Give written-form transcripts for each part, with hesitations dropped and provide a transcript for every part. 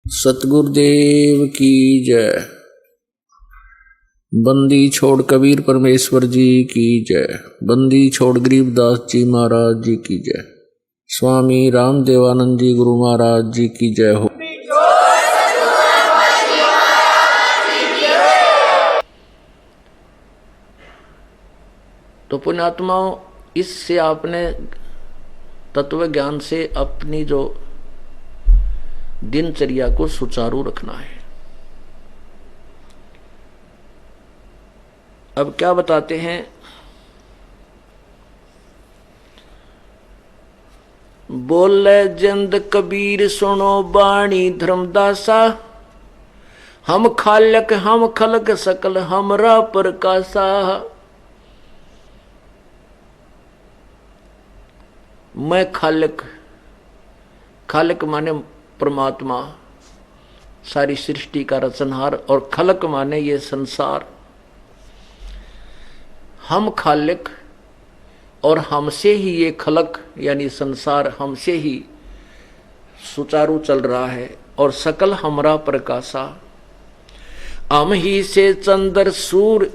सतगुरुदेव की जय। बंदी छोड़ कबीर परमेश्वर जी की जय। बंदी छोड़ गरीबदास जी महाराज जी की जय। स्वामी रामदेवानंद जी गुरु महाराज जी की जय हो। तो पुण्यात्माओं, इससे आपने तत्व ज्ञान से अपनी जो दिनचर्या को सुचारू रखना है। अब क्या बताते हैं, बोले जिंद कबीर सुनो बाणी धर्मदासा, हम खालक हम खलक सकल हमरा प्रकाशा। मैं खालक, खालक माने परमात्मा, सारी सृष्टि का रचनहार, और खलक माने ये संसार। हम खालिक और हमसे ही ये खलक यानी संसार हमसे ही सुचारू चल रहा है। और सकल हमरा प्रकाशा, हम ही से चंद्र सूर्य,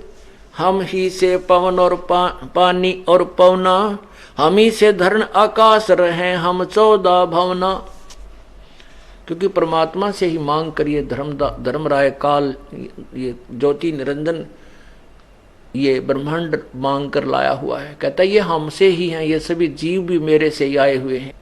हम ही से पवन और पानी और पवना, हम ही से धरण आकाश रहे हम 14 भवना। क्योंकि परमात्मा से ही मांग कर ये धर्मराय काल, ये ज्योति निरंजन, ये ब्रह्मांड मांग कर लाया हुआ है। कहता है ये हमसे ही हैं, ये सभी जीव भी मेरे से ही आए हुए हैं।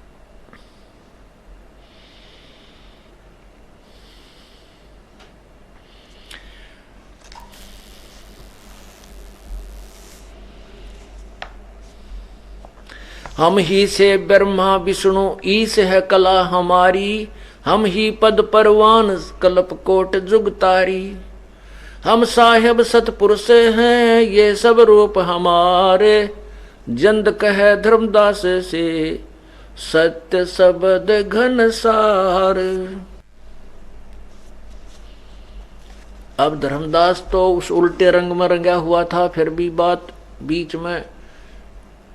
हम ही से ब्रह्मा विष्णु ईश है कला हमारी, हम ही पद परवान कल्प कोट जुगतारी। हम साहेब सतपुरुष हैं ये सब रूप हमारे, जंद कहे धर्मदास से सत्य शब्द घन सार। अब धर्मदास तो उस उल्टे रंग में रंगा हुआ था, फिर भी बात बीच में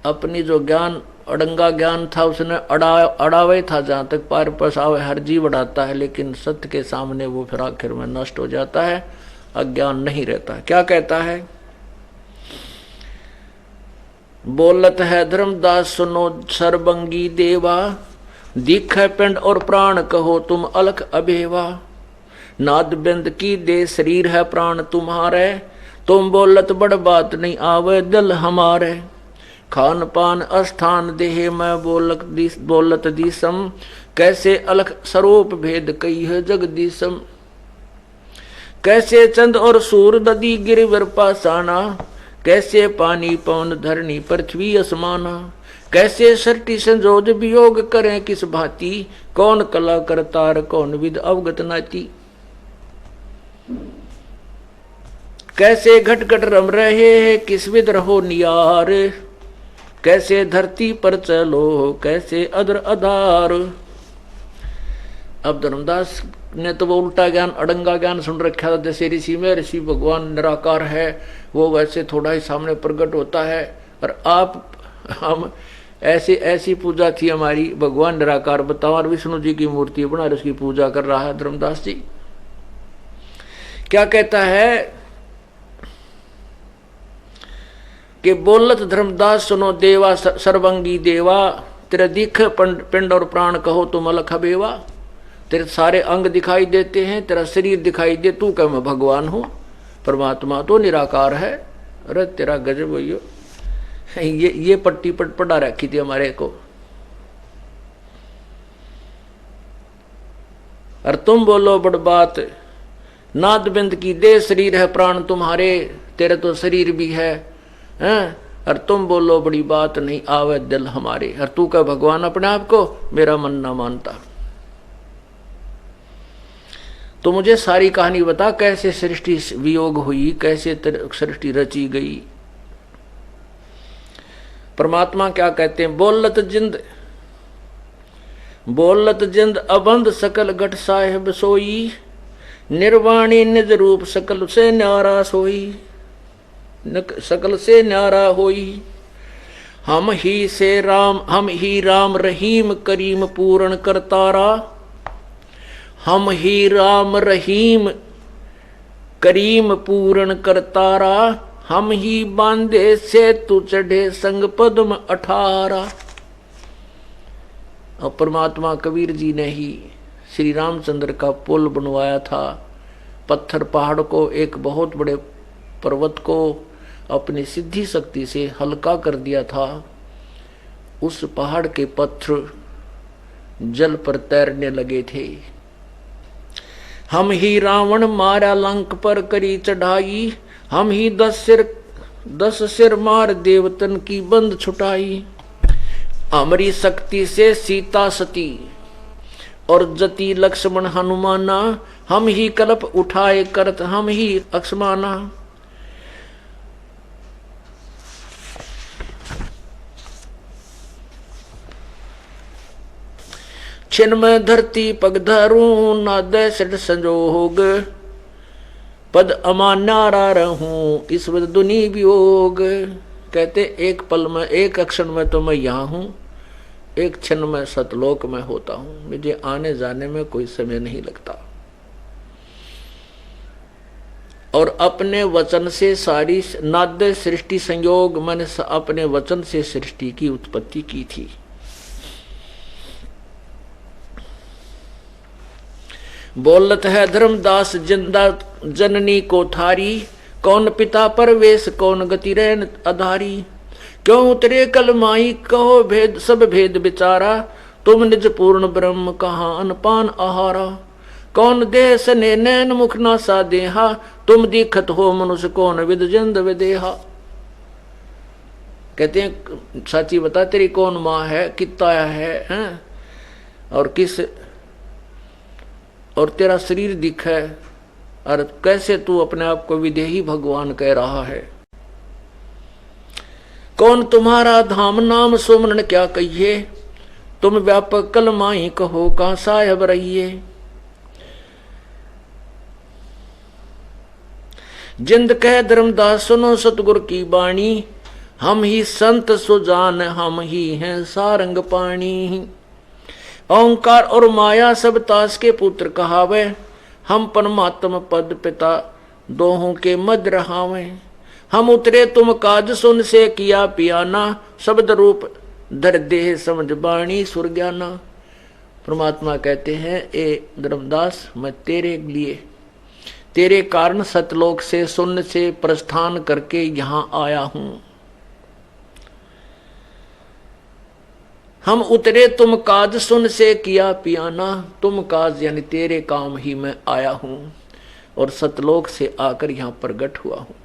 अपनी जो ज्ञान अड़ंगा ज्ञान था उसने अड़ावे था। जहां तक पार पसावे हर जीव अड़ाता है, लेकिन सत्य के सामने वो फिर आखिर में नष्ट हो जाता है, अज्ञान नहीं रहता। क्या कहता है, बोलत है धर्मदास सुनो सरबंगी देवा, दिखे पिंड और प्राण कहो तुम अलख अभेवा। नाद बिंद की दे शरीर है प्राण तुम्हारे, तुम बोलत बड़ बात नहीं आवे दिल हमारे। खान पान स्थान देह में बोलत दिसम, कैसे अलख स्वरूप भेद कई है जगदीशम। कैसे चंद और सूर नदी गिरिवर पासाना, कैसे पानी पवन धरणी पृथ्वी असमाना। कैसे सृष्टि संजोज वियोग करें किस भांति, कौन कला करतार कौन विद अवगत नाती। कैसे घट घट रम रहे किस विद रहो नियार, कैसे धरती पर चलो कैसे अदर आधार। अब धर्मदास ने तो वो उल्टा ज्ञान अड़ंगा ज्ञान सुन रखा था। जैसे ऋषि में ऋषि भगवान निराकार है, वो वैसे थोड़ा ही सामने प्रकट होता है। और आप हम ऐसी पूजा थी हमारी, भगवान निराकार बताओ, और विष्णु जी की मूर्ति बना उसकी पूजा कर रहा है धर्मदास जी। क्या कहता है कि बोलत धर्मदास सुनो देवा सर्वंगी देवा, तेरे दिख पिंड और प्राण कहो तुम अलख बेवा। तेरे सारे अंग दिखाई देते हैं, तेरा शरीर दिखाई दे, तू कह मैं भगवान हूं। परमात्मा तो निराकार है। अरे तेरा गजब भैया, ये पट्टी पढ़ा रखी थी हमारे को। और तुम बोलो बड़ बात, नाद बिंद की दे शरीर है प्राण तुम्हारे, तेरे तो शरीर भी है हैं? और तुम बोलो बड़ी बात नहीं आवे दिल हमारे। और तू का भगवान अपने आप को, मेरा मन ना मानता। तो मुझे सारी कहानी बता, कैसे सृष्टि वियोग हुई, कैसे सृष्टि रची गई। परमात्मा क्या कहते हैं, बोलत जिंद अबंध सकल घट साहेब सोई, निर्वाणी निज रूप सकल से न्यारा सोई। सकल से न्यारा होई, हम ही राम रहीम करीम पूर्ण करतारा। हम ही राम रहीम करीम पूर्ण करतारा, हम ही बांधे से तू चढ़े संग पद्म 18। और परमात्मा कबीर जी ने ही श्री रामचंद्र का पुल बनवाया था। पत्थर पहाड़ को, एक बहुत बड़े पर्वत को अपनी सिद्धि शक्ति से हल्का कर दिया था। उस पहाड़ के पत्थर जल पर तैरने लगे थे। हम ही रावण मारा लंक पर करी चढ़ाई, हम ही 10 सिर मार देवतन की बंद छुटाई। हमारी शक्ति से सीता सती और जति लक्ष्मण हनुमाना, हम ही कल्प उठाए करत हम ही अक्षमाना। छिन में धरती पग धरूं, नाद सिर संजोग, पद अमान्यारा रहूं, इस वद दुनी वियोग। कहते एक पल में, एक क्षण में तो मैं यहाँ हूँ, एक क्षण में सतलोक में होता हूँ, मुझे आने जाने में कोई समय नहीं लगता। और अपने वचन से सारी नाद्य सृष्टि संयोग, मैंने अपने वचन से सृष्टि की उत्पत्ति की थी। बोलत है धर्मदास जिंदा जननी को थारी, कौन पिता परवेश कौन गति रैन आधारी। क्यों उतरे कल माई कहो भेद सब भेद विचारा, तुम निज पूर्ण ब्रह्म कहाँ अनपान आहारा। कौन देह सने नैन मुख नासा देहा, तुम दीखत हो मनुष्य कौन विद जिंद विदेहा। कहते हैं साची बता तेरी कौन माँ है, कितना है और किस, और तेरा शरीर दिखे, और कैसे तू अपने आप को विदेही भगवान कह रहा है। कौन तुम्हारा धाम नाम सुमरण क्या कहिए, तुम व्यापक कल माही कहो कहाँ साहेब रहिए। जिंद कह धर्मदास सुनो सतगुर की बाणी, हम ही संत सुजान हम ही हैं सारंग पाणी। ओंकार और माया सब तास के पुत्र कहावे, हम परमात्म पद पिता दोहों के मध्य रहावे। हम उतरे तुम काज सुन से किया पियाना, शब्द रूप धर देह समझ बाणी सुरज्ञाना। परमात्मा कहते हैं ए धर्मदास, मैं तेरे लिए, तेरे कारण सतलोक से शून्य से प्रस्थान करके यहाँ आया हूं। हम उतरे तुम काज सुन से किया पियाना, तुम काज यानी तेरे काम ही मैं आया हूं और सतलोक से आकर यहां प्रगट हुआ हूं।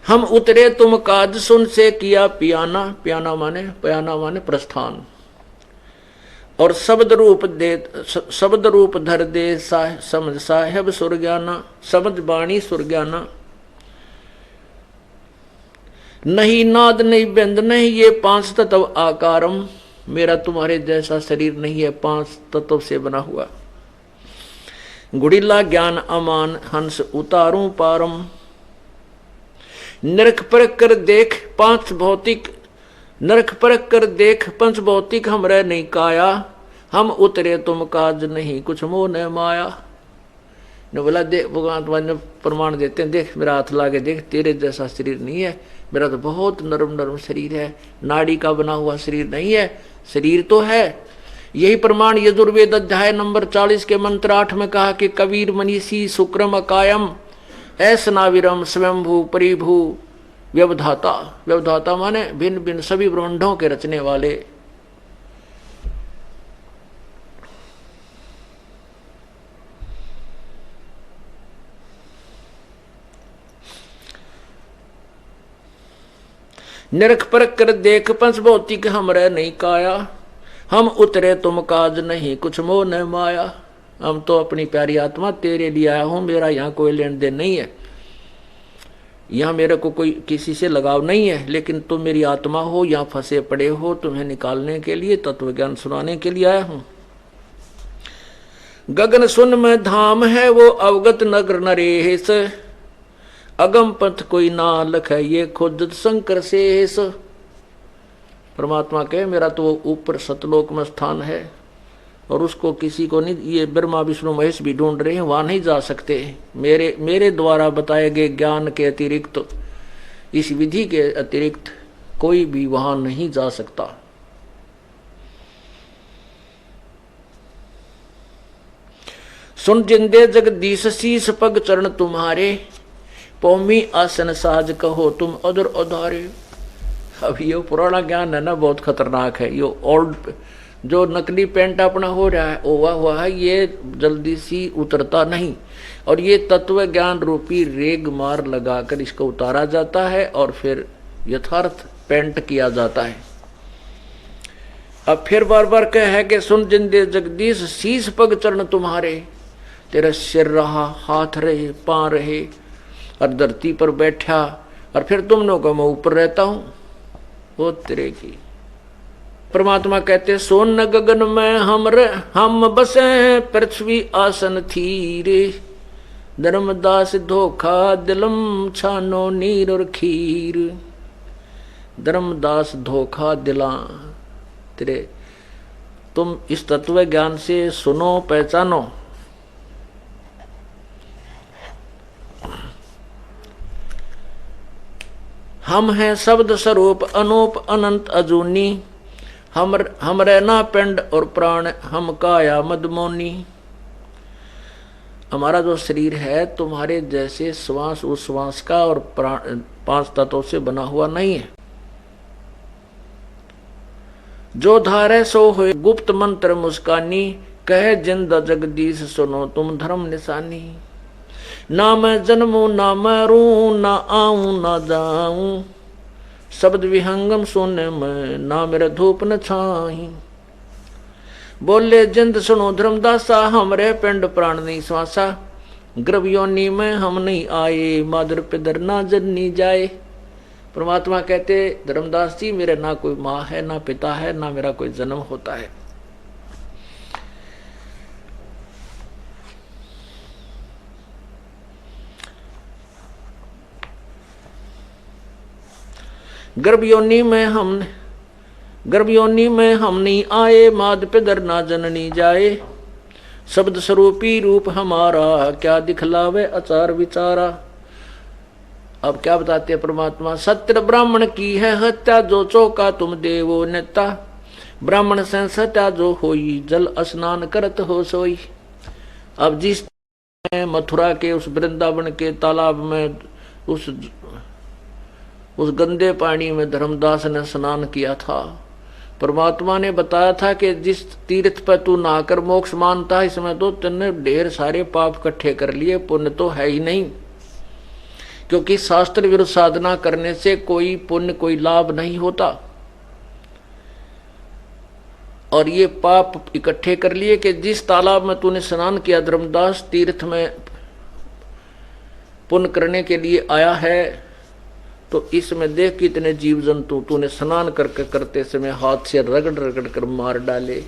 हम उतरे तुम काज सुन से किया पियाना, पियाना माने प्रस्थान, और शब्द रूप धर दे समझ साहेब सुरज्ञाना, समझ बाणी सुरज्ञाना। नहीं नाद नहीं बिंद नहीं ये 5 तत्व आकारम, मेरा तुम्हारे जैसा शरीर नहीं है, 5 तत्व से बना हुआ। गुड़िला ज्ञान अमान हंस उतारूं पारम, नरक परख कर देख 5 भौतिक, नरक परख कर देख 5 भौतिक हम रह नहीं काया, हम उतरे तुम काज नहीं कुछ मोह न माया। ने बोला देख भगवान प्रमाण देते हैं, देख मेरा हाथ लाके देख, तेरे जैसा शरीर नहीं है, मेरा तो बहुत नरम शरीर है, नाड़ी का बना हुआ शरीर नहीं है, शरीर तो है। यही प्रमाण यजुर्वेद अध्याय नंबर 40 के मंत्र 8 में कहा कि कबीर मनीषी शुक्रम अकायम ऐसनाविरम स्वयंभू परिभू व्यवधाता। व्यवधाता माने भिन्न भिन्न सभी ब्रह्मांडों के रचने वाले। निरख परख कर देख 5 भौतिक हम रह नहीं काया, हम उतरे तुम काज नहीं कुछ मोह न माया। हम तो अपनी प्यारी आत्मा तेरे लिए आया हूं, मेरा यहाँ कोई लेन देन नहीं है, यहाँ मेरे को कोई किसी से लगाव नहीं है, लेकिन तुम मेरी आत्मा हो, यहाँ फंसे पड़े हो, तुम्हें निकालने के लिए तत्व ज्ञान सुनाने के लिए आया हूं। गगन सुन में धाम है वो अवगत नगर नरेश, अगम पंथ कोई ना लख है ये खुद शंकर शेष। परमात्मा कहे मेरा तो ऊपर सतलोक में स्थान है और उसको किसी को नहीं, ये ब्रह्मा विष्णु महेश भी ढूंढ रहे हैं, वहां नहीं जा सकते। मेरे द्वारा बताए गए ज्ञान के अतिरिक्त, इस विधि के अतिरिक्त कोई भी वहां नहीं जा सकता। सुन जिंदे जगदीश शीस पग चरण तुम्हारे, पौमी आसन साज कहो तुम अदर उधारे। अब ये पुराना ज्ञान है ना, बहुत खतरनाक है। ये ओल्ड जो नकली पेंट अपना हो रहा है ओवा हुआ है, ये जल्दी सी उतरता नहीं। और ये तत्व ज्ञान रूपी रेग मार लगाकर इसको उतारा जाता है और फिर यथार्थ पेंट किया जाता है। अब फिर बार बार कह है कि सुन जिंदे जगदीश शीस पग चरण तुम्हारे, तेरा सिर रहा, हाथ रहे, पांव रहे और धरती पर बैठा, और फिर तुम लोगों का मैं ऊपर रहता हूं, वो तेरे की। परमात्मा कहते सोन गगन में हम बसे, पृथ्वी आसन थीरे, धर्मदास धोखा दिलम छानो नीर और खीर। धर्मदास धोखा दिला तेरे, तुम इस तत्व ज्ञान से सुनो, पहचानो। हम हैं शब्द स्वरूप अनूप अनंत अजूनी, हम रहना पिंड और प्राण, हम काया मदमोनी। हमारा जो शरीर है तुम्हारे जैसे श्वास उश्वास का और प्राण 5 तत्वों से बना हुआ नहीं है। जो धारे सो हो गुप्त मंत्र मुस्कानी, कहे जिंद जगदीश सुनो तुम धर्म निशानी। ना मैं जन्मू ना मरूं, ना आऊं ना जाऊं, शब्द विहंगम सुने में, ना मेरा धूप न छाई। बोले जिंद सुनो धर्मदासा, हमरे पिंड प्राण नहीं श्वासा। गर्भ योनि में हम नहीं आए, मादर पिदर ना जननी जाए। परमात्मा कहते धर्मदास जी, मेरे ना कोई माँ है, ना पिता है, ना मेरा कोई जन्म होता है। गर्भ योनि में हम नहीं आए, माद पिदर ना जननी जाए। शब्द स्वरूपी रूप हमारा, क्या दिखलावे आचार विचारा। अब क्या बताते हैं परमात्मा, सत्य ब्राह्मण की है हत्या, जो चौका तुम देवो नेता। ब्राह्मण से सत्या जो होई, जल स्नान करत हो सोई। अब जिस मथुरा के उस वृंदावन के तालाब में उस गंदे पानी में धर्मदास ने स्नान किया था, परमात्मा ने बताया था कि जिस तीर्थ पर तू नहाकर मोक्ष मानता है, इसमें तो तुमने ढेर सारे पाप इकट्ठे कर लिए, पुण्य तो है ही नहीं। क्योंकि शास्त्र विरुद्ध साधना करने से कोई पुण्य कोई लाभ नहीं होता। और ये पाप इकट्ठे कर लिए कि जिस तालाब में तूने स्नान किया धर्मदास, तीर्थ में पुण्य करने के लिए आया है, तो इसमें देख कितने जीव जंतु तूने स्नान करते समय हाथ से रगड़ रगड़ कर मार डाले।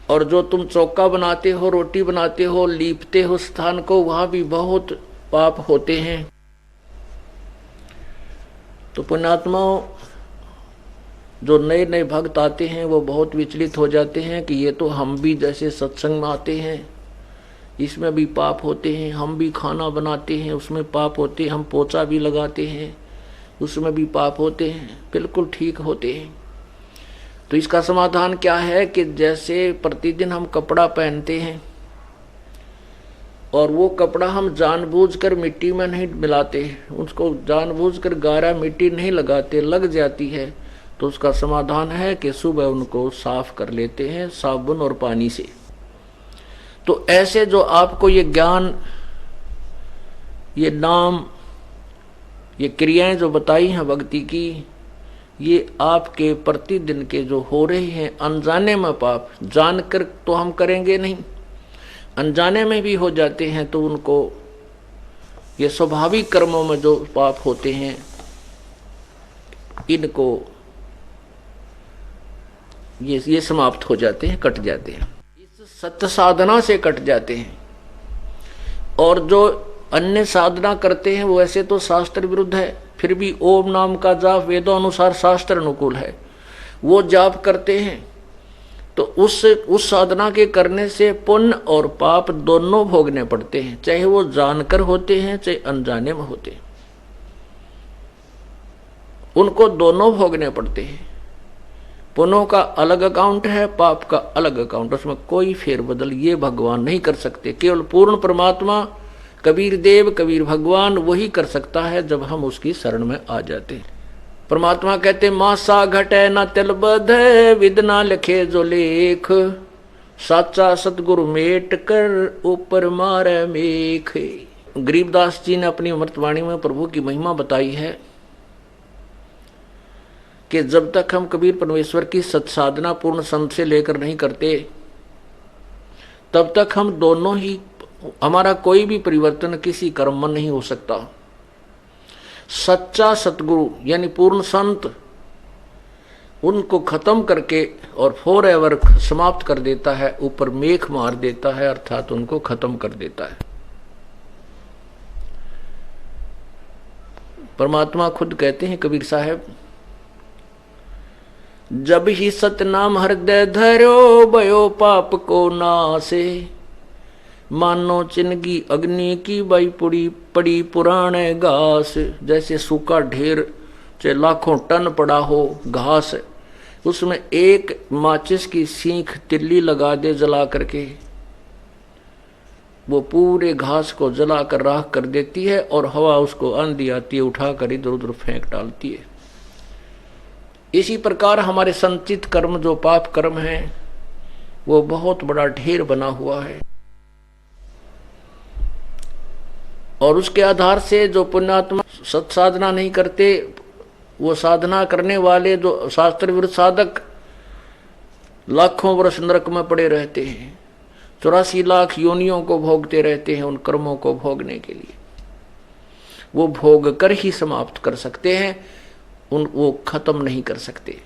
और जो तुम चौका बनाते हो, रोटी बनाते हो, लीपते हो स्थान को, वहां भी बहुत पाप होते हैं। तो पुण्यात्माओं, जो नए नए भक्त आते हैं वो बहुत विचलित हो जाते हैं कि ये तो हम भी जैसे सत्संग में आते हैं, इसमें भी पाप होते हैं। हम भी खाना बनाते हैं, उसमें पाप होते हैं। हम पोछा भी लगाते हैं, उसमें भी पाप होते हैं। बिल्कुल ठीक होते हैं। तो इसका समाधान क्या है कि जैसे प्रतिदिन हम कपड़ा पहनते हैं और वो कपड़ा हम जानबूझकर मिट्टी में नहीं मिलाते, उसको जानबूझकर गारा मिट्टी नहीं लगाते, लग जाती है, तो उसका समाधान है कि सुबह उनको साफ कर लेते हैं साबुन और पानी से। तो ऐसे जो आपको ये ज्ञान, ये नाम, ये क्रियाएं जो बताई हैं भक्ति की, ये आपके प्रतिदिन के जो हो रहे हैं अनजाने में पाप, जानकर तो हम करेंगे नहीं, अनजाने में भी हो जाते हैं, तो उनको ये स्वाभाविक कर्मों में जो पाप होते हैं, इनको ये समाप्त हो जाते हैं, कट जाते हैं। सत्य साधना से कट जाते हैं। और जो अन्य साधना करते हैं वो ऐसे तो शास्त्र विरुद्ध है, फिर भी ओम नाम का जाप वेदों अनुसार शास्त्र अनुकूल है, वो जाप करते हैं तो उस साधना के करने से पुण्य और पाप दोनों भोगने पड़ते हैं, चाहे वो जानकर होते हैं चाहे अनजाने में होते हैं, उनको दोनों भोगने पड़ते हैं। पुण्यों का अलग अकाउंट है, पाप का अलग अकाउंट, उसमें कोई फेरबदल ये भगवान नहीं कर सकते। केवल पूर्ण परमात्मा कबीर देव कबीर भगवान वही कर सकता है जब हम उसकी शरण में आ जाते हैं। परमात्मा कहते मासा घटे न तिल बधे विद ना लिखे जो लेख, साचा सतगुरु मेट कर ऊपर मारे मेख। गरीबदास जी ने अपनी अमृतवाणी में प्रभु की महिमा बताई है कि जब तक हम कबीर परमेश्वर की सत्साधना पूर्ण संत से लेकर नहीं करते तब तक हम दोनों ही, हमारा कोई भी परिवर्तन किसी कर्म में नहीं हो सकता। सच्चा सतगुरु यानी पूर्ण संत उनको खत्म करके और फॉर एवर समाप्त कर देता है, ऊपर मेख मार देता है, अर्थात उनको खत्म कर देता है। परमात्मा खुद कहते हैं कबीर साहब, जब ही सतनाम हृदय धरो भयो पाप को नासे, मानो चिनगी अग्नि की बाई पड़ी पुराने घास। जैसे सूखा ढेर चाहे लाखों टन पड़ा हो घास, उसमें एक माचिस की सीख तिल्ली लगा दे जला करके, वो पूरे घास को जला कर राख कर देती है और हवा उसको आंधी आती है उठा कर इधर उधर फेंक डालती है। इसी प्रकार हमारे संचित कर्म जो पाप कर्म है वो बहुत बड़ा ढेर बना हुआ है, और उसके आधार से जो पुण्यात्मा सत्साधना नहीं करते, वो साधना करने वाले जो शास्त्र विरुद्ध साधक लाखों वर्ष नरक में पड़े रहते हैं, 84 लाख योनियों को भोगते रहते हैं उन कर्मों को भोगने के लिए। वो भोग कर ही समाप्त कर सकते हैं, वो खत्म नहीं कर सकते।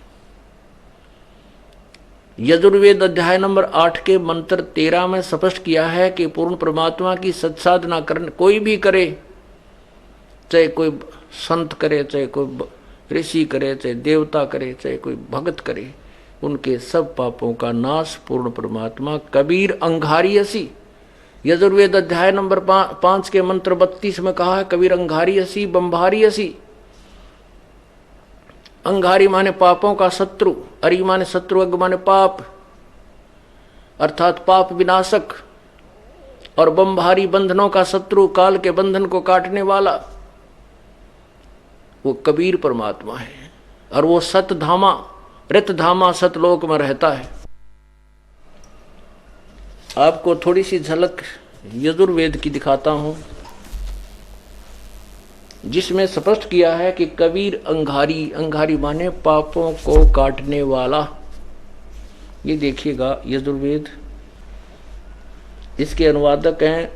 यजुर्वेद अध्याय नंबर 8 के मंत्र 13 में स्पष्ट किया है कि पूर्ण परमात्मा की सत्साधना करने कोई भी करे, चाहे कोई संत करे, चाहे कोई ऋषि करे, चाहे देवता करे, चाहे कोई भगत करे, उनके सब पापों का नाश पूर्ण परमात्मा कबीर अंगारी असी। यजुर्वेद अध्याय नंबर 5 के मंत्र 32 में कहा है कबीर अंगारी असी बंभारी असी। अंगारी माने पापों का शत्रु, अरि माने शत्रु, अग माने पाप अर्थात पाप विनाशक, और बंभारी बंधनों का शत्रु, काल के बंधन को काटने वाला, वो कबीर परमात्मा है। और वो सतधामा रितधामा सतलोक में रहता है। आपको थोड़ी सी झलक यजुर्वेद की दिखाता हूं, जिसमें स्पष्ट किया है कि कबीर अंगारी, अंगारी माने पापों को काटने वाला। ये देखिएगा यजुर्वेद, इसके अनुवादक हैं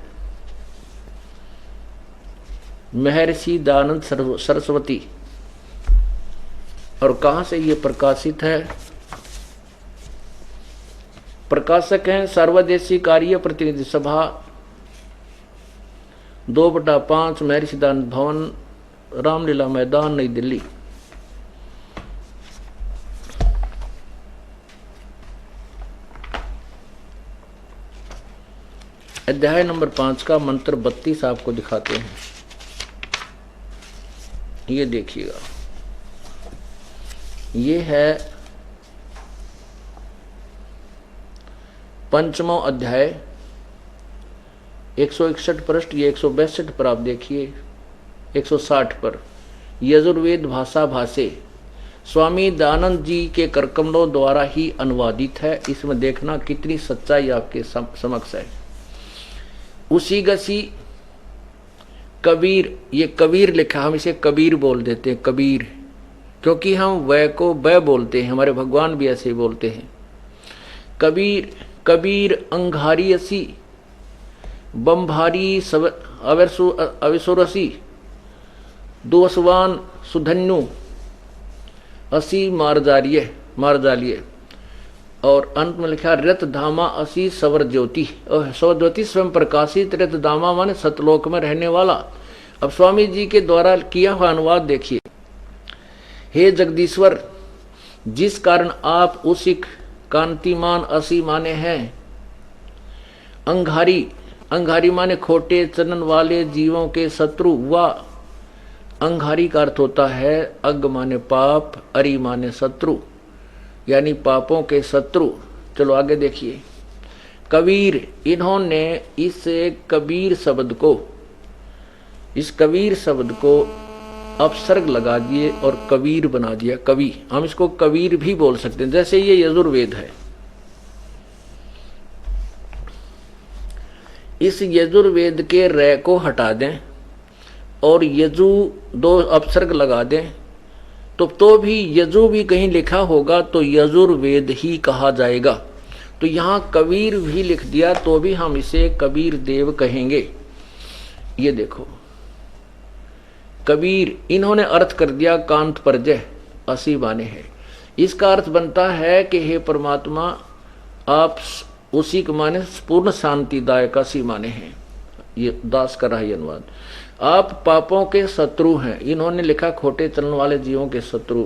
महर्षि दयानंद सरस्वती। और कहां से ये प्रकाशित है? प्रकाशक हैं सर्वदेशी कार्य प्रतिनिधि सभा 2/5 महर्षि दयानंद भवन, रामलीला मैदान, नई दिल्ली। अध्याय नंबर 5 का मंत्र 32 आपको दिखाते हैं। ये देखिएगा, ये है 5वां अध्याय 161 पृष्ठ, ये 162 पर आप देखिए, 160 पर यजुर्वेद भाषा भाषे स्वामी दयानंद जी के करकमलों द्वारा ही अनुवादित है। इसमें देखना कितनी सच्चाई आपके समक्ष है। उसी गसी कबीर, ये कबीर लिखा, हम इसे कबीर बोल देते हैं, कबीर, क्योंकि हम वह को बै बोलते हैं, हमारे भगवान भी ऐसे बोलते हैं। कबीर कबीर अंगारी असी बंभारी अविसुरसी दुवसवान सुधन्यु असी मारजालिये। और अंत में लिखा रत धामा असी सवर ज्योति, और सवर ज्योति स्वयं प्रकाशित, रत धामा माने सतलोक में रहने वाला। अब स्वामी जी के द्वारा किया हुआ अनुवाद देखिए। हे जगदीश्वर, जिस कारण आप उसी कांतिमान असी माने हैं। अंगारी, अंगारी माने खोटे चलन वाले जीवों के शत्रु। व अंगारी का अर्थ होता है अग माने पाप, अरि माने शत्रु, यानी पापों के शत्रु। चलो आगे देखिए। कबीर, इन्होंने इस कबीर शब्द को, इस कबीर शब्द को अपसर्ग लगा दिए और कबीर बना दिया। कवि, हम इसको कबीर भी बोल सकते हैं। जैसे ये यजुर्वेद है, इस यजुर्वेद के रे को हटा दें और यजु दो अपसर्ग लगा दें तो भी यजु भी कहीं लिखा होगा तो यजुर्वेद ही कहा जाएगा। तो यहाँ कबीर भी लिख दिया तो भी हम इसे कबीर देव कहेंगे। ये देखो, कबीर, इन्होंने अर्थ कर दिया कांत परजय, असी माने है। इसका अर्थ बनता है कि हे परमात्मा, आप उसी के माने पूर्ण शांतिदायक, असी माने हैं। ये दास का रहा है अनुवाद। आप पापों के शत्रु हैं। इन्होंने लिखा खोटे चलन वाले जीवों के शत्रु।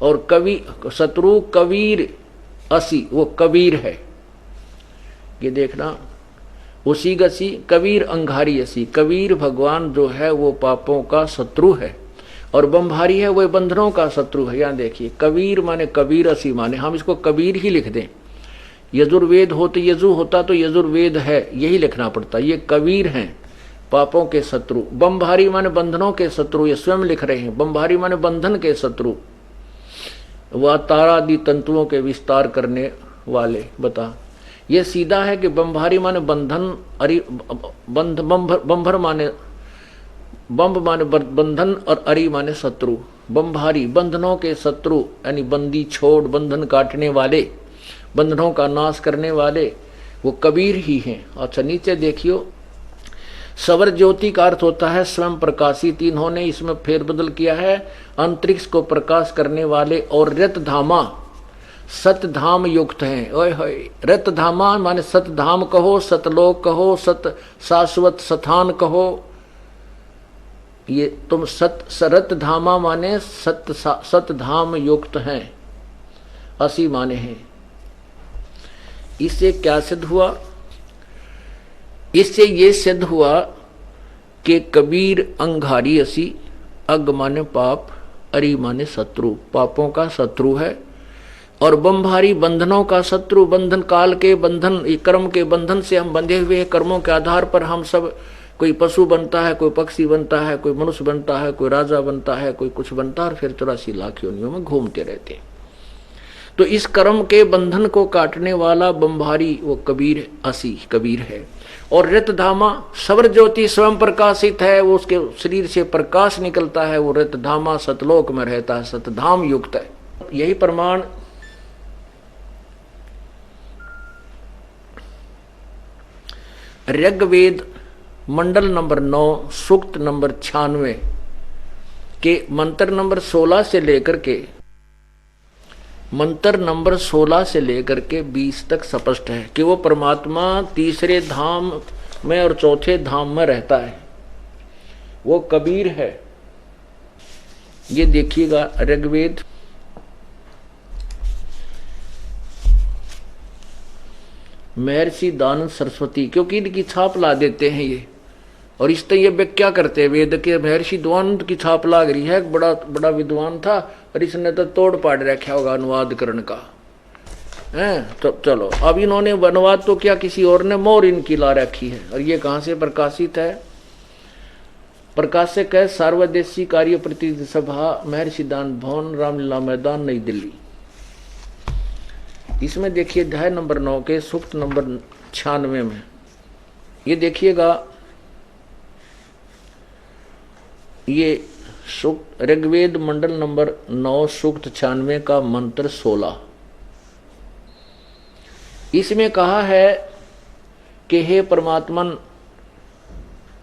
और कवि शत्रु कबीर असी, वो कबीर है। ये देखना, उसी गसी कबीर अंगारी असी। कबीर भगवान जो है वो पापों का शत्रु है और बम्भारी है वो बंधनों का शत्रु है। यहाँ देखिए, कबीर माने कबीर, असी माने, हम इसको कबीर ही लिख दें। यजुर्वेद हो तो यजु होता तो यजुर्वेद है, यही लिखना पड़ता। ये कबीर हैं, पापों के शत्रु। बम्भारी माने बंधनों के शत्रु, ये स्वयं लिख रहे हैं। बम्भारी माने बंधन के शत्रु, वह तारादि तंतुओं के विस्तार करने वाले। बता, ये सीधा है कि बम्भारी माने बंधन, अरि बंभर माने बम्भ माने बंधन और अरि माने शत्रु। बम्भारी बंधनों के शत्रु, यानी बंदी छोड़, बंधन काटने वाले, बंधनों का नाश करने वाले, वो कबीर ही हैं। अच्छा नीचे देखियो, सवर ज्योति का अर्थ होता है स्वयं प्रकाशित। इन्होंने इसमें फेरबदल किया है, अंतरिक्ष को प्रकाश करने वाले। और रतधामा, सतधाम युक्त हैं। ओए होए, रतधामा माने सतधाम कहो, सतलोक कहो, सत शाश्वत स्थान कहो। ये तुम रतधामा माने सतधाम युक्त हैं, असी माने हैं। इससे क्या सिद्ध हुआ? इससे ये सिद्ध हुआ कि कबीर अंगारी असी, अग माने पाप, अरि माने शत्रु, पापों का शत्रु है। और बम्भारी बंधनों का शत्रु, बंधन काल के बंधन, कर्म के बंधन से हम बंधे हुए हैं। कर्मों के आधार पर हम सब, कोई पशु बनता है, कोई पक्षी बनता है, कोई मनुष्य बनता है, कोई राजा बनता है, कोई कुछ बनता है और फिर 84 लाख योनियों में घूमते रहते हैं। तो इस कर्म के बंधन को काटने वाला बम्भारी वो कबीर असी, कबीर है। और रतधामा, सवर ज्योति स्वयं प्रकाशित है, वो उसके शरीर से प्रकाश निकलता है। वो रतधामा सतलोक में रहता है, सतधाम युक्त है। यही प्रमाण ऋग्वेद मंडल नंबर 9 सूक्त नंबर 96 के मंत्र नंबर 16 से लेकर के मंत्र नंबर 16 से लेकर के 20 तक स्पष्ट है कि वो परमात्मा तीसरे धाम में और चौथे धाम में रहता है, वो कबीर है। ये देखिएगा ऋग्वेद महर्षि दानंद सरस्वती, क्योंकि इनकी छाप ला देते हैं ये, और इस तरह ये व्याख्या करते हैं वेद के। महर्षि दानंद की छाप लाग रही है, बड़ा बड़ा विद्वान था और इसने तो तोड़ पाड़ रखा होगा अनुवाद करण का है। तो चलो, अब इन्होंने अनुवाद तो क्या, किसी और ने मोर इनकी ला रखी है। और ये कहाँ से प्रकाशित है? प्रकाशक है सार्वदेशी कार्य प्रतिनिधि सभा, महर्षि दानंद भवन, रामलीला मैदान, नई दिल्ली। इसमें देखिए अध्याय नंबर 9 के सूक्त नंबर 96 में ये देखिएगा, ये सूक्त ऋग्वेद मंडल नंबर 9 सूक्त 96 का मंत्र 16। इसमें कहा है कि हे परमात्मन,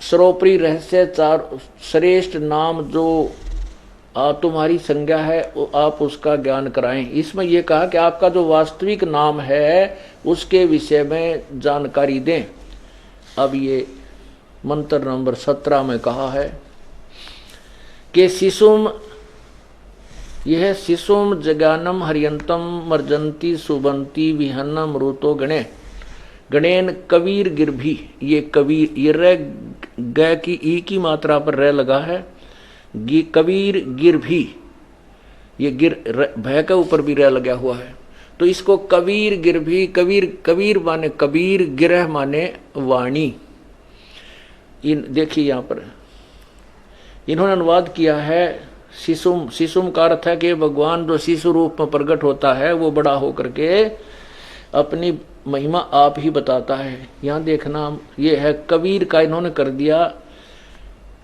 सर्वोपरि रहस्य चार श्रेष्ठ नाम जो तुम्हारी संज्ञा है आप उसका ज्ञान कराएं। इसमें यह कहा कि आपका जो वास्तविक नाम है उसके विषय में जानकारी दें। अब ये मंत्र नंबर 17 में कहा है कि शिशुम यह है शिशुम जगानम हरियंतम मर्जंती सुबंती विहन्नम ऋतो गणे गणेन कबीर गिरभी। ये कबीर, ये र ग की ई की मात्रा पर र लगा है, कबीर गिरभी, ये गिर भय के ऊपर भी र लगा हुआ है, तो इसको कबीर गिरभी, कबीर कबीर माने कबीर, गिरह माने वाणी। इन देखिए यहाँ पर इन्होंने अनुवाद किया है शिशुम। शिशुम का अर्थ है कि भगवान जो शिशु रूप में प्रकट होता है वो बड़ा होकर के अपनी महिमा आप ही बताता है। यहाँ देखना ये है कबीर का इन्होंने कर दिया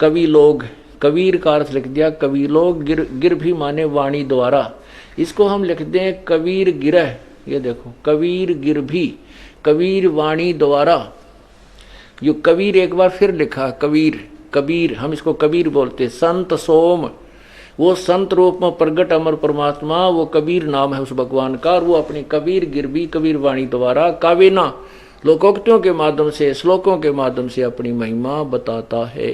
कवि लोग, कबीर का अर्थ लिख दिया कवि लोग, गिर भी माने वाणी द्वारा। इसको हम लिख दें कबीर गिरह, ये देखो कबीर गिर भी, कबीर वाणी द्वारा। यो कबीर एक बार फिर लिखा कबीर, कबीर हम इसको कबीर बोलते। संत सोम, वो संत रूप में प्रगट अमर परमात्मा, वो कबीर नाम है उस भगवान का, और वो अपनी कबीर गिरबी कबीर वाणी द्वारा कावेना लोकोक्तियों के माध्यम से, श्लोकों के माध्यम से अपनी महिमा बताता है।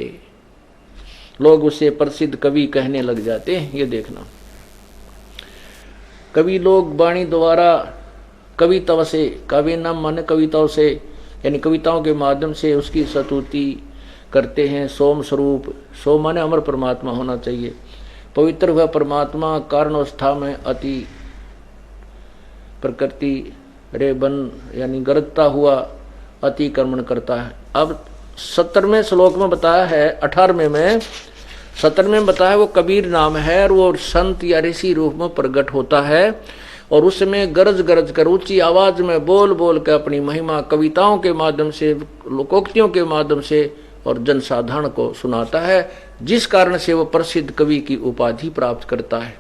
लोग उसे प्रसिद्ध कवि कहने लग जाते हैं। ये देखना कवि लोग वाणी द्वारा कविता से, कावेना माने कविताओं से, यानी कविताओं के माध्यम से उसकी स्तुति करते हैं। सोम स्वरूप, सोम माने अमर परमात्मा होना चाहिए। पवित्र हुआ परमात्मा कारणवस्था में अति प्रकृति रे बन, यानी गरजता हुआ अतिक्रमण करता है। अब 17वें श्लोक में बताया है, 18वें में 17वें में बताया वो कबीर नाम है, और वो संत या ऋषि रूप में प्रकट होता है, और उसमें गरज गरज कर ऊंची आवाज में बोल बोल कर अपनी महिमा कविताओं के माध्यम से, लोकोक्तियों के माध्यम से और जनसाधारण को सुनाता है, जिस कारण से वो प्रसिद्ध कवि की उपाधि प्राप्त करता है।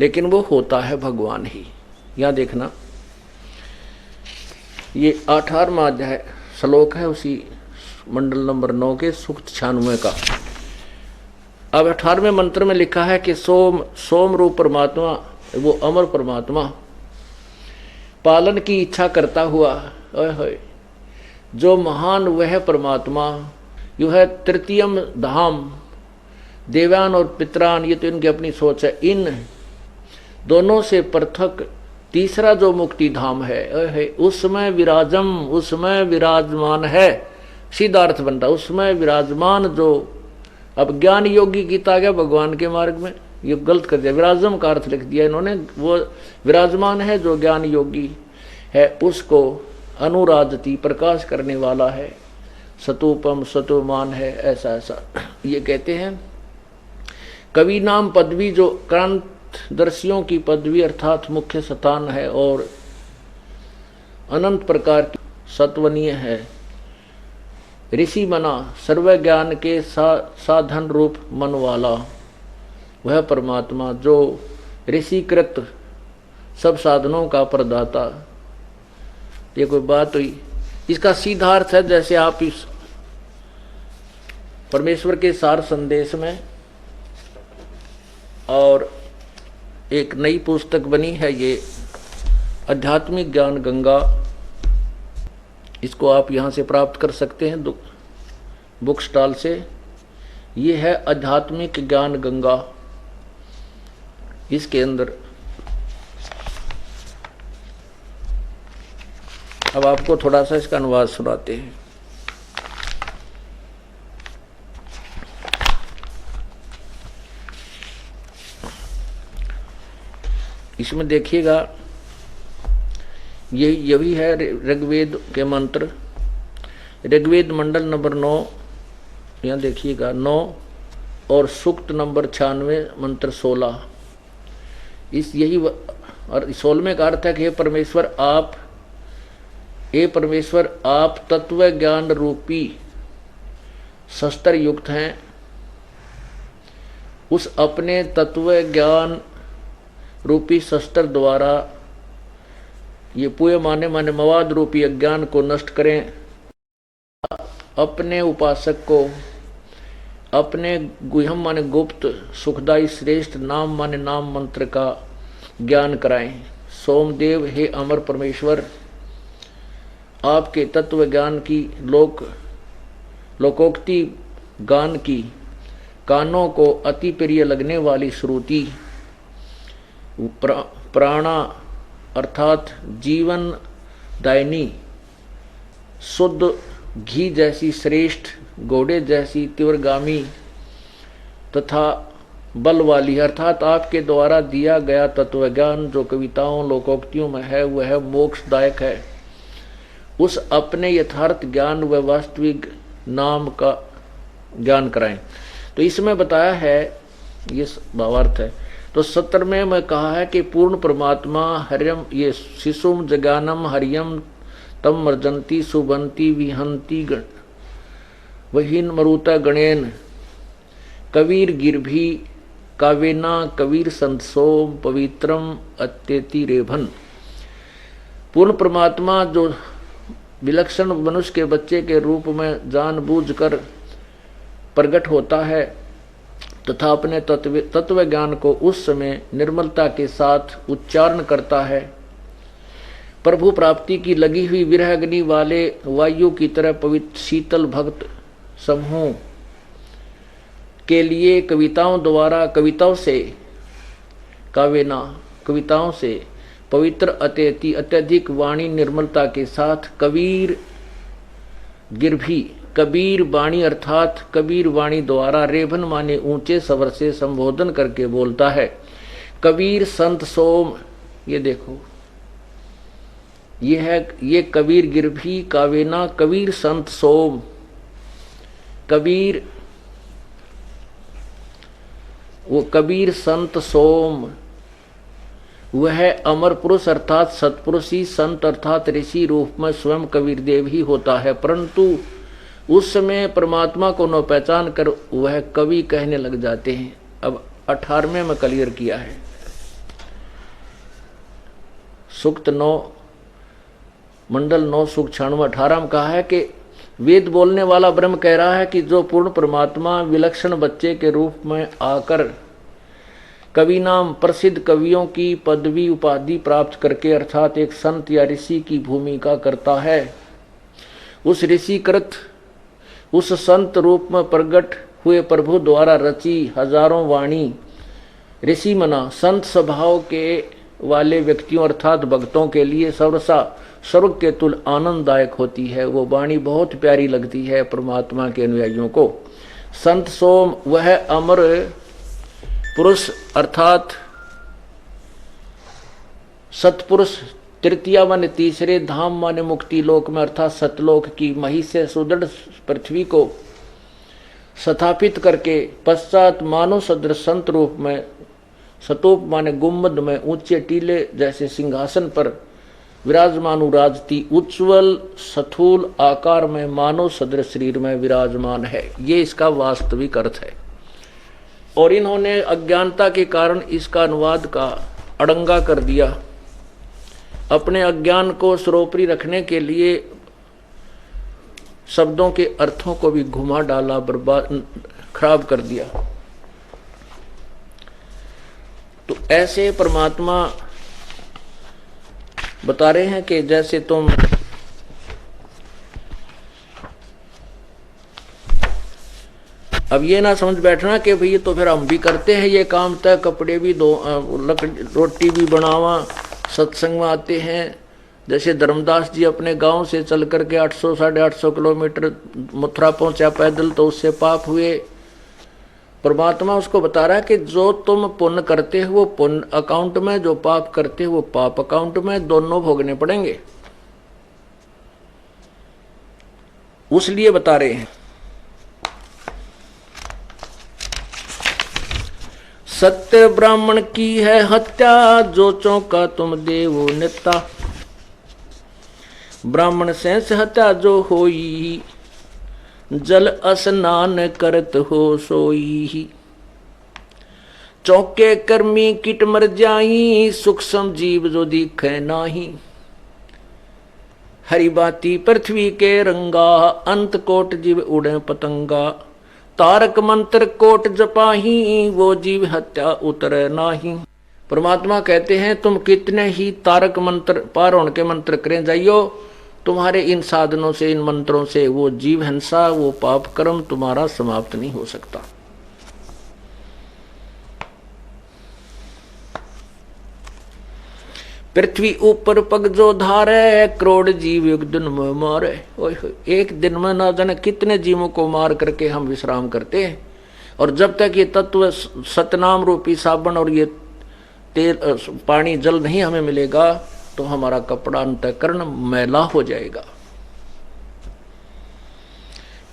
लेकिन वो होता है भगवान ही। यहाँ देखना ये 18वां अध्याय श्लोक है उसी मंडल नंबर 9 के सूक्त 96 का। अब 18वें मंत्र में लिखा है कि सोम, सोम रूप परमात्मा, वो अमर परमात्मा पालन की इच्छा करता हुआ, जो महान वह परमात्मा, यू है तृतीयम धाम, देवान और पितरान, ये तो इनकी अपनी सोच है। इन दोनों से पृथक तीसरा जो मुक्ति धाम है, उसमें विराजम, उसमें विराजमान है। सीधा अर्थ बनता है उसमें विराजमान। जो अब ज्ञान योगी गीता गया भगवान के मार्ग में, ये गलत कर दिया, विराजम का अर्थ लिख दिया इन्होंने। वो विराजमान है जो ज्ञान योगी है, उसको अनुराजती प्रकाश करने वाला है, सतुपम सतुमान है, ऐसा ऐसा ये कहते हैं। कवि नाम पदवी जो क्रांतदर्शियों की पदवी अर्थात मुख्य स्थान है, और अनंत प्रकार की सत्वनीय है। ऋषि मना सर्व ज्ञान के साधन रूप मन वाला, वह परमात्मा जो ऋषिकृत सब साधनों का प्रदाता। ये कोई बात हुई? इसका सीधा अर्थ है, जैसे आप इस परमेश्वर के सार संदेश में, और एक नई पुस्तक बनी है ये आध्यात्मिक ज्ञान गंगा, इसको आप यहाँ से प्राप्त कर सकते हैं बुक स्टॉल से। ये है आध्यात्मिक ज्ञान गंगा। इसके अंदर अब आपको थोड़ा सा इसका अनुवाद सुनाते हैं। इसमें देखिएगा ये भी है ऋग्वेद के मंत्र, ऋग्वेद मंडल नंबर 9, यहाँ देखिएगा 9, और सूक्त नंबर 96 मंत्र 16। इस यही और 16वें का अर्थ है कि हे परमेश्वर आप तत्व ज्ञान रूपी शस्त्र युक्त हैं। उस अपने तत्व ज्ञान रूपी शस्त्र द्वारा ये पूय माने मवाद रूपी अज्ञान को नष्ट करें। अपने उपासक को अपने गुह्यम माने गुप्त सुखदायी श्रेष्ठ नाम माने नाम मंत्र का ज्ञान कराएं। सोमदेव हे अमर परमेश्वर, आपके तत्व ज्ञान की लोकोक्ति गान की कानों को अति प्रिय लगने वाली श्रुति प्राणा अर्थात जीवन दायिनी, शुद्ध घी जैसी श्रेष्ठ, घोड़े जैसी तीव्रगामी तथा बल वाली, अर्थात आपके द्वारा दिया गया तत्व ज्ञान जो कविताओं लोकोक्तियों में है वह मोक्षदायक है। उस अपने यथार्थ ज्ञान व वास्तविक नाम का ज्ञान कराएं। तो इसमें बताया है, ये भावार्थ है। तो 17 में कहा है कि पूर्ण परमात्मा हरियम, ये शिशुम जगानम हरियम तम मर्जंती सुबंती विहंती वहीन मरुता गणेन कबीर गिरभी कावेना कबीर संतसोम पवित्रम अत्यति रेभन। पूर्ण परमात्मा जो विलक्षण मनुष्य के बच्चे के रूप में जानबूझकर प्रकट होता है तथा अपने तत्व ज्ञान को उस समय निर्मलता के साथ उच्चारण करता है। प्रभु प्राप्ति की लगी हुई विरह अग्नि वाले वायु की तरह पवित्र शीतल भक्त समूह के लिए कविताओं से कावेना कविताओं से पवित्र अत्यति अत्यधिक वाणी निर्मलता के साथ कबीर गिरभी कबीर वाणी अर्थात कबीर वाणी द्वारा रेभन माने ऊंचे स्वर से संबोधन करके बोलता है। कबीर संत सोम, ये देखो ये है, ये कबीर गिरभी कावेना कबीर संत सोम। कबीर वो कबीर संत सोम वह अमर पुरुष अर्थात सत्पुरुषी संत अर्थात ऋषि रूप में स्वयं कबीर देव ही होता है, परंतु उस समय परमात्मा को न पहचान कर वह कवि कहने लग जाते हैं। अब 18वें में क्लियर किया है, सूक्त 9 मंडल 9 सूक्त 96-18 में कहा है कि वेद बोलने वाला ब्रह्म कह रहा है कि जो पूर्ण परमात्मा विलक्षण बच्चे के रूप में आकर कवि नाम प्रसिद्ध कवियों की पदवी उपाधि प्राप्त करके अर्थात एक संत या ऋषि की भूमिका करता है, उस ऋषिकृत उस संत रूप में प्रकट हुए प्रभु द्वारा रची हजारों वाणी ऋषि मना संत स्वभाव के वाले व्यक्तियों अर्थात भक्तों के लिए सर्वसा स्वर्ग के तुल आनंददायक होती है। वो वाणी बहुत प्यारी लगती है परमात्मा के अनुयायियों को। संत सोम वह अमर पुरुष अर्थात सतपुरुष, तृतीया माने तीसरे, धाम माने मुक्ति लोक में अर्थात सतलोक की मही से सुदृढ़ पृथ्वी को स्थापित करके पश्चात मानव सदृश संत रूप में सतोप माने गुम्बद में ऊंचे टीले जैसे सिंहासन पर विराजमान राजती उज्ज्वल स्थूल आकार में मानव सदृश शरीर में विराजमान है। ये इसका वास्तविक अर्थ है। और इन्होंने अज्ञानता के कारण इसका अनुवाद का अड़ंगा कर दिया। अपने अज्ञान को सर्वोपरि रखने के लिए शब्दों के अर्थों को भी घुमा डाला, बर्बाद खराब कर दिया। तो ऐसे परमात्मा बता रहे हैं कि जैसे तुम अब ये ना समझ बैठना कि भई तो फिर हम भी करते हैं ये काम, तय कपड़े भी दो, रोटी भी बनावा, सत्संग में आते हैं। जैसे धर्मदास जी अपने गांव से चल करके 800-850 किलोमीटर मथुरा पहुंचा पैदल, तो उससे पाप हुए। परमात्मा उसको बता रहा है कि जो तुम पुण्य करते हो वो पुण्य अकाउंट में, जो पाप करते हो वो पाप अकाउंट में, दोनों भोगने पड़ेंगे। उसलिए बता रहे हैं सत्य ब्राह्मण की है हत्या, जो चौंका तुम देवो नेता। ब्राह्मण से हत्या जो होई, जल स्नान करत हो सोई। चौके कर्मी किट मर जाई, सूक्ष्म जीव जो दिखे नाही। हरि बाती पृथ्वी के रंगा, अंत कोट जीव उड़े पतंगा। तारक मंत्र कोट जपाही, वो जीव हत्या उतर नाही। परमात्मा कहते हैं तुम कितने ही तारक मंत्र पार होने के मंत्र करें जाइयो, तुम्हारे इन साधनों से, इन मंत्रों से वो जीव हिंसा, वो पाप कर्म तुम्हारा समाप्त नहीं हो सकता। पृथ्वी ऊपर पग जो धारे, करोड़ जीव एक दिन में मारे। एक दिन में ना जाने कितने जीवों को मार करके हम विश्राम करते हैं। और जब तक ये तत्व सतनाम रूपी साबुन और ये तेल पानी जल नहीं हमें मिलेगा तो हमारा कपड़ा अंतःकरण मैला हो जाएगा।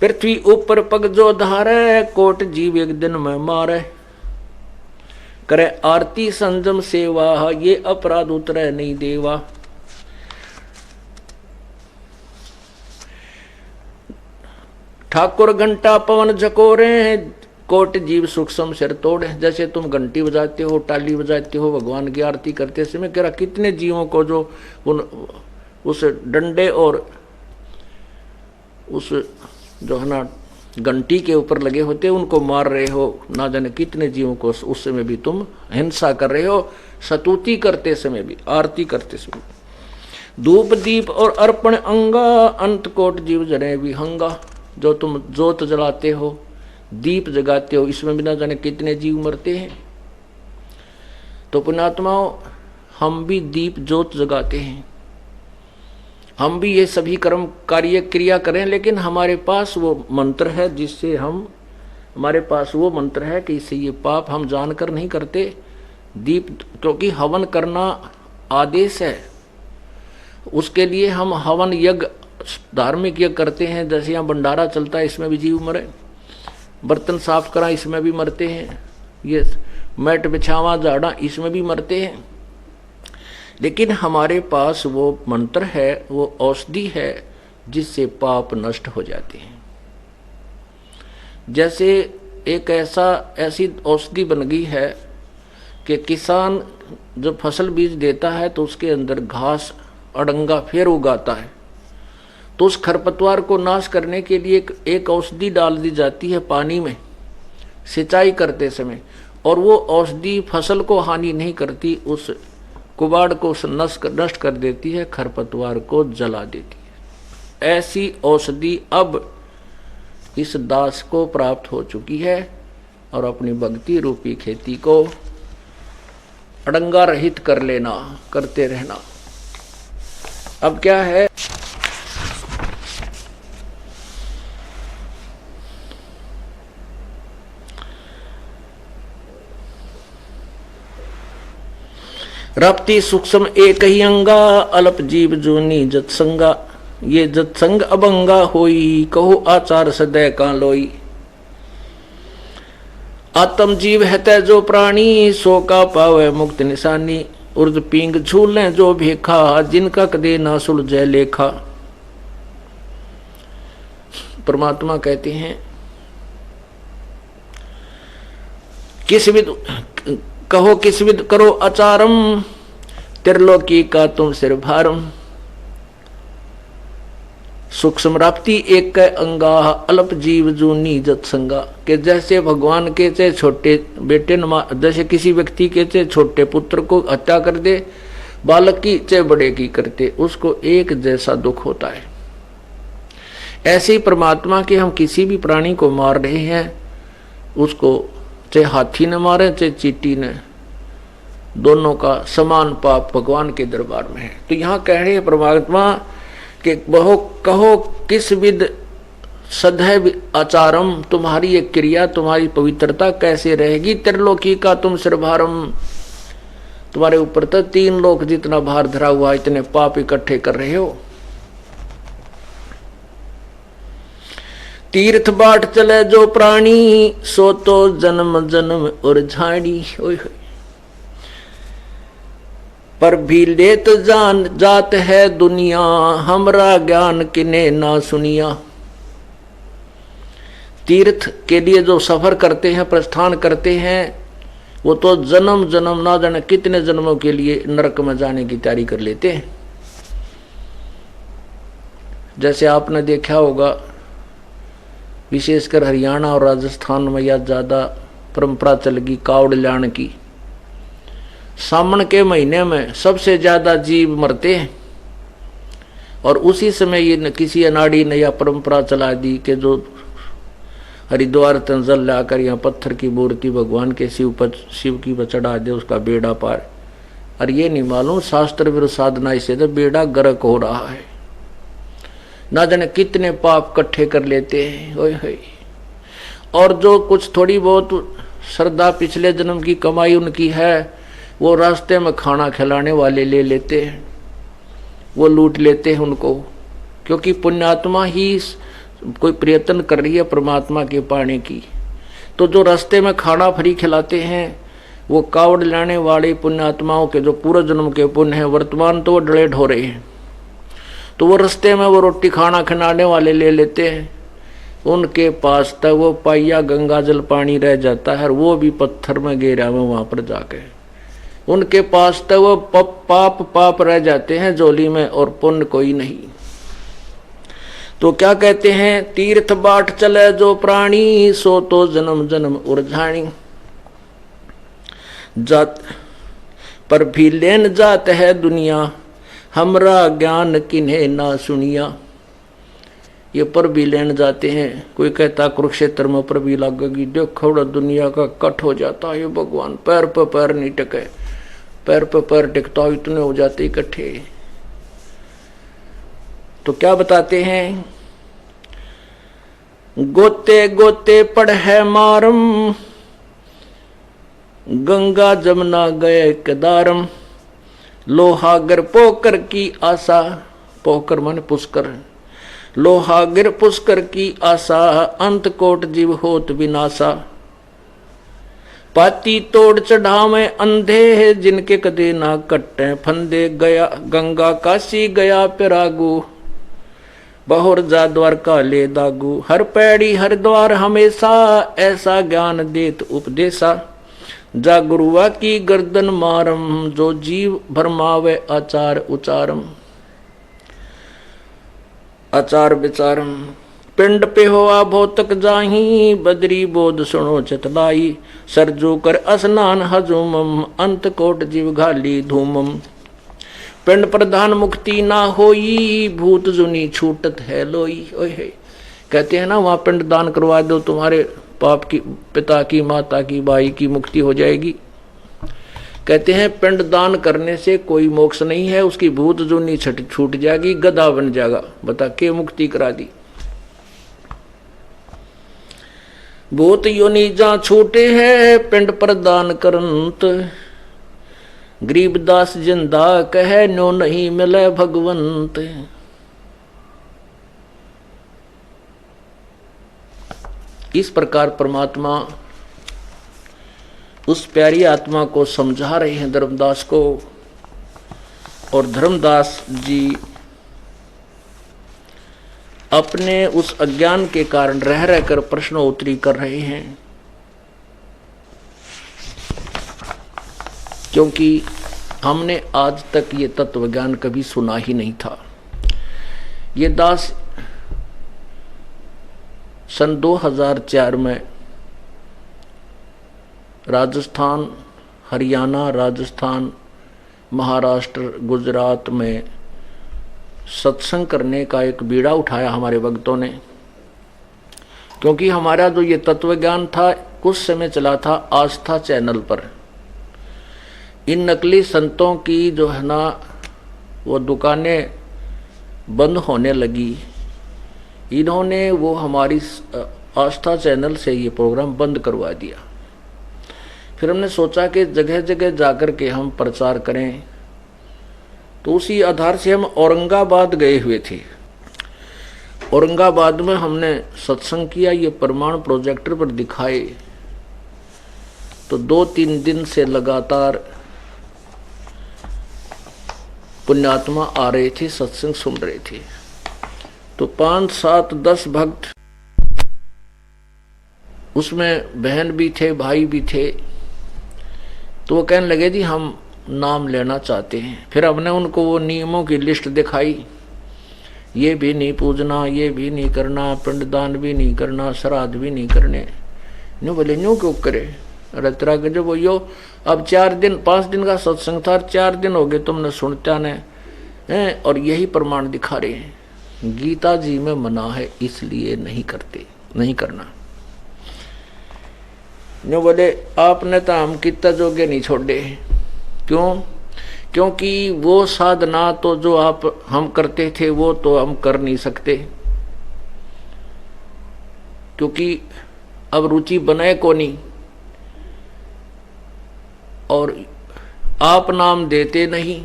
पृथ्वी ऊपर पग जो धारे, कोट जीव एक दिन में मारे। करे आरती संजम सेवा, ये अपराध उतरे नहीं देवा। ठाकुर घंटा पवन झकोरे, कोट जीव सूक्ष्म सिर तोड़े। जैसे तुम घंटी बजाते हो, टाली बजाते हो, भगवान की आरती करते समय कह रहा कितने जीवों को जो उस डंडे और उस जो है ना घंटी के ऊपर लगे होते उनको मार रहे हो। ना जाने कितने जीवों को उस समय भी तुम हिंसा कर रहे हो, स्तुति करते समय भी, आरती करते समय। धूप दीप और अर्पण अंगा, अंत कोट जीव जने विहंगा। जो तुम जोत जलाते हो, दीप जगाते हो, इसमें भी ना जाने कितने जीव मरते हैं। तो पुण्यात्माओं, हम भी दीप जोत जगाते हैं, हम भी ये सभी कर्म कार्य क्रिया करें, लेकिन हमारे पास वो मंत्र है जिससे हम, हमारे पास वो मंत्र है कि इससे ये पाप हम जानकर नहीं करते। दीप, क्योंकि हवन करना आदेश है, उसके लिए हम हवन यज्ञ, धार्मिक यज्ञ करते हैं। जैसे यहाँ भंडारा चलता है, इसमें भी जीव मरे। बर्तन साफ करा, इसमें भी मरते हैं। ये मैट बिछावा झाड़ा, इसमें भी मरते हैं। लेकिन हमारे पास वो मंत्र है, वो औषधि है जिससे पाप नष्ट हो जाते हैं। जैसे एक ऐसी औषधि बन गई है कि किसान जब फसल बीज देता है तो उसके अंदर घास अड़ंगा फिर उगाता है, तो उस खरपतवार को नाश करने के लिए एक औषधि डाल दी जाती है पानी में सिंचाई करते समय, और वो औषधि फसल को हानि नहीं करती, उस कुबाड़ को नष्ट कर देती है, खरपतवार को जला देती है। ऐसी औषधि अब इस दास को प्राप्त हो चुकी है और अपनी भक्ति रूपी खेती को अड़ंगा रहित कर लेना, करते रहना। अब क्या है, रप्ति सूक्ष्म एक ही अंगा, अल्प जीव जूनी जत्संगा। ये जत्संग अभंगा होई, कहो आचार सदै का लोई। आत्म जीव है तै जो प्राणी, सो का पावे मुक्त निशानी। उर्द पींग झूलें जो भेखा, जिनका कदे ना सुलझे लेखा। परमात्मा कहते हैं किस विद कहो किस विद करो आचारम, त्रिलोकी का तुम सिर भारम। सूक्ष्म राप्ति एक कै अंगा, अल्प जीव जूनी जत्संगा। के जैसे भगवान के चाहे छोटे बेटे, जैसे किसी व्यक्ति के चाहे छोटे पुत्र को हत्या कर दे, बालक की चाहे बड़े की करते, उसको एक जैसा दुख होता है। ऐसे ही परमात्मा के हम किसी भी प्राणी को मार रहे हैं, उसको चाहे हाथी ने मारे चाहे चींटी ने, दोनों का समान पाप भगवान के दरबार में है। तो यहाँ कह रहे हैं परमात्मा कि बहु कहो किस विद सदैव आचारम, तुम्हारी ये क्रिया, तुम्हारी पवित्रता कैसे रहेगी। त्रिलोकी का तुम सिरभारम, तुम्हारे ऊपर तो 3 लोक जितना भार धरा हुआ, इतने पाप इकट्ठे कर रहे हो। तीर्थ बाट चले जो प्राणी, सो तो जन्म जन्म और झाड़ी। पर भी लेत जान जात है दुनिया, हमरा ज्ञान किने ना सुनिया। तीर्थ के लिए जो सफर करते हैं, प्रस्थान करते हैं, वो तो जन्म जन्म ना जाने कितने जन्मों के लिए नरक में जाने की तैयारी कर लेते हैं। जैसे आपने देखा होगा, विशेषकर हरियाणा और राजस्थान में यह ज़्यादा परंपरा चल गई कावड़ लाने की। सावन के महीने में सबसे ज़्यादा जीव मरते हैं, और उसी समय ये किसी अनाड़ी ने यह परंपरा चला दी कि जो हरिद्वार तंजल लाकर यहाँ पत्थर की मूर्ति भगवान के शिव की पर चढ़ा दे, उसका बेड़ा पार। और ये नहीं मालूम शास्त्र विरुद्ध साधना से तो बेड़ा गर्क हो रहा है। ना जाने कितने पाप इकट्ठे कर लेते हैं। ओए होए। और जो कुछ थोड़ी बहुत श्रद्धा पिछले जन्म की कमाई उनकी है, वो रास्ते में खाना खिलाने वाले ले लेते हैं, वो लूट लेते हैं उनको। क्योंकि पुण्यात्मा ही कोई प्रयत्न कर रही है परमात्मा के पाने की, तो जो रास्ते में खाना फ्री खिलाते हैं वो कावड़ लाने वाले पुण्यात्माओं के जो पूर्व जन्म के पुण्य हैं, वर्तमान तो वो डलेट हो रहे हैं, तो वो रास्ते में वो रोटी खाना खिलाने वाले ले लेते हैं। उनके पास तक वो पाइया गंगा जल पानी रह जाता है, और वो भी पत्थर में गिरा हुआ वहां पर जाके। उनके पास तक वो पाप रह जाते हैं झोली में, और पुण्य कोई नहीं। तो क्या कहते हैं, तीर्थ बाट चले जो प्राणी, सो तो जन्म जन्म उर्झाणी। जात पर भी लेन जात है दुनिया, हमरा ज्ञान किन्हें ना सुनिया। ये पर भी लेन जाते हैं। कोई कहता कुरुक्षेत्र में पर भी लगेगी, देखो बड़ा दुनिया का कट हो जाता है भगवान, पैर पर पैर नहीं टिके, पैर पर पैर टिकता इतने हो जाते इकट्ठे। तो क्या बताते हैं, गोते गोते पड़ है मारम, गंगा जमुना गए केदारम। लोहागर पोकर की आशा, पोकर माने पुष्कर, लोहागर पुष्कर की आशा, अंत कोट जीव होत विनाशा। पाती तोड़ चढ़ावे अंधे, जिनके कदे ना कट्टे फंदे। गया गंगा काशी गया पिरागु, बहुर जा द्वारका ले दागू। हर पैड़ी हर द्वार हमेशा, ऐसा ज्ञान देत उपदेशा। जा गुरुआ की गर्दन मारम, जो जीव भरमावे आचार उचारम। आचार विचारम पिंड पे होआ भौतक जाही, बदरी बोध सुनो चतलाई। सरजू कर स्नान हजूमम, अंत कोट जीव घाली धूमम। पिंड प्रधान मुक्ति ना होई, भूत जुनी छूटत है लोई। ओए कहते हैं ना, वहां पिंड दान करवा दो, तुम्हारे पाप की, पिता की, माता की, भाई की मुक्ति हो जाएगी। कहते हैं पिंड दान करने से कोई मोक्ष नहीं है, उसकी भूत जुनी छूट जाएगी, गधा बन जाएगा। बता के मुक्ति करा दी। भूत योनि जा छूटे है, पिंड पर दान करंत। गरीबदास जिंदा कहे, नो नहीं मिले भगवंत। इस प्रकार परमात्मा उस प्यारी आत्मा को समझा रहे हैं धर्मदास को, और धर्मदास जी अपने उस अज्ञान के कारण रह रहकर प्रश्नोत्तरी कर रहे हैं। क्योंकि हमने आज तक ये तत्व ज्ञान कभी सुना ही नहीं था। ये दास सन 2004 में राजस्थान, हरियाणा, राजस्थान, महाराष्ट्र, गुजरात में सत्संग करने का एक बीड़ा उठाया हमारे भक्तों ने। क्योंकि हमारा जो ये तत्व ज्ञान था कुछ समय चला था आस्था चैनल पर। इन नकली संतों की जो है ना वो दुकानें बंद होने लगी, इन्होंने वो हमारी आस्था चैनल से ये प्रोग्राम बंद करवा दिया। फिर हमने सोचा कि जगह जगह जाकर के हम प्रचार करें, तो उसी आधार से हम औरंगाबाद गए हुए थे। औरंगाबाद में हमने सत्संग किया, ये प्रमाण प्रोजेक्टर पर दिखाए। तो 2-3 दिन से लगातार पुण्यात्मा आ रहे थे, सत्संग सुन रहे थे। तो 5, 7, 10 भक्त, उसमें बहन भी थे, भाई भी थे। तो वो कहने लगे जी हम नाम लेना चाहते हैं। फिर हमने उनको वो नियमों की लिस्ट दिखाई, ये भी नहीं पूजना, ये भी नहीं करना, पिंडदान भी नहीं करना, श्राद्ध भी नहीं करने। न्यू बोले न्यू क्यों करे, अरे तेरा जो वो यो अब 5 दिन का सत्संग था, 4 दिन हो गए तुमने सुनता ने हैं, और यही प्रमाण दिखा रहे हैं। गीता जी में मना है, इसलिए नहीं करते, नहीं करना। न्यू बोले आपने तो हम कितना जोगे नहीं छोड़े। क्यों? क्योंकि वो साधना तो जो आप हम करते थे वो तो हम कर नहीं सकते, क्योंकि अब रुचि बनाए को नहीं, और आप नाम देते नहीं।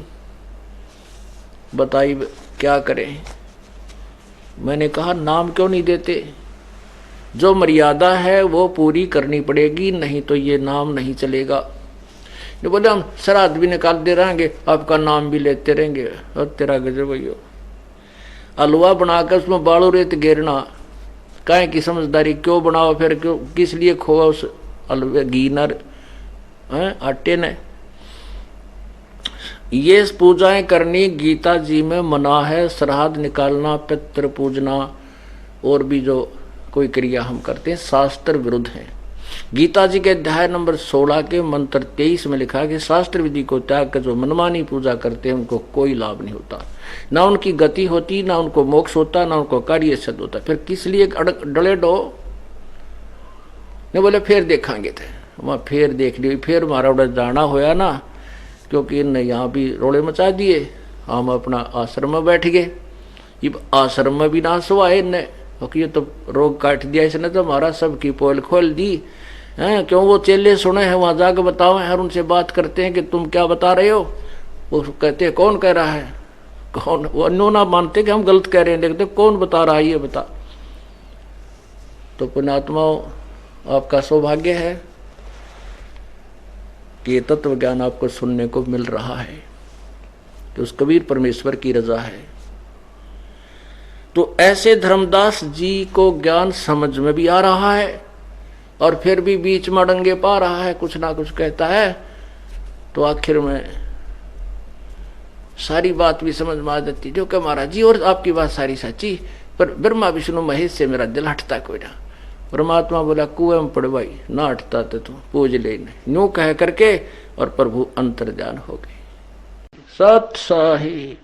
बताइए क्या करें। मैंने कहा नाम क्यों नहीं देते, जो मर्यादा है वो पूरी करनी पड़ेगी, नहीं तो ये नाम नहीं चलेगा। ये बोले हम श्राद्ध भी निकाल दे रहेंगे, आपका नाम भी लेते रहेंगे, और तेरा गजब भैया। हलवा बनाकर उसमें बालू रेत घेरना, काहे की समझदारी, क्यों बनाओ फिर, क्यों किस लिए खोआ उस हलवे घी न आटे ने। ये पूजाएं करनी गीता जी में मना है, श्राद्ध निकालना, पितृ पूजना और भी जो कोई क्रिया हम करते हैं शास्त्र विरुद्ध है। गीता जी के अध्याय नंबर 16 के मंत्र 23 में लिखा है कि शास्त्र विधि को त्याग कर जो मनमानी पूजा करते हैं उनको कोई लाभ नहीं होता, ना उनकी गति होती, ना उनको मोक्ष होता, ना उनको कार्य सिद्ध होता। फिर किस लिए डले डो ने बोले फिर देखेंगे थे, वहाँ फिर देख ली, फिर हमारा उड़ा जाना होया ना, क्योंकि इनने यहाँ भी रोड़े मचा दिए, हम अपना आश्रम में बैठ गए। ये आश्रम में भी नाश हुआ है इनने, क्योंकि ये तो रोग काट दिया इसने, तो हमारा सबकी पोल खोल दी हैं। क्यों वो चेले सुने हैं वहाँ जाकर बताओ हैं, और उनसे बात करते हैं कि तुम क्या बता रहे हो, वो कहते हैं कौन कह रहा है, कौन, वो अन्यों ना मानते कि हम गलत कह रहे हैं, देखते कौन बता रहा है ये बता। तो पुण्यात्माओं आपका सौभाग्य है कि ये तत्व ज्ञान आपको सुनने को मिल रहा है, कि उस कबीर परमेश्वर की रजा है। तो ऐसे धर्मदास जी को ज्ञान समझ में भी आ रहा है, और फिर भी बीच में डंगे पा रहा है, कुछ ना कुछ कहता है, तो आखिर में सारी बात भी समझ में आ जाती, जो कि महाराज जी और आपकी बात सारी सच्ची, पर ब्रह्मा विष्णु महेश से मेरा दिल हटता कोई ना। परमात्मा बोला कुएं में पड़ भाई, ना हटता तो तू पूज ले, यूं कह करके और प्रभु अंतर्ध्यान हो गए। सत साही।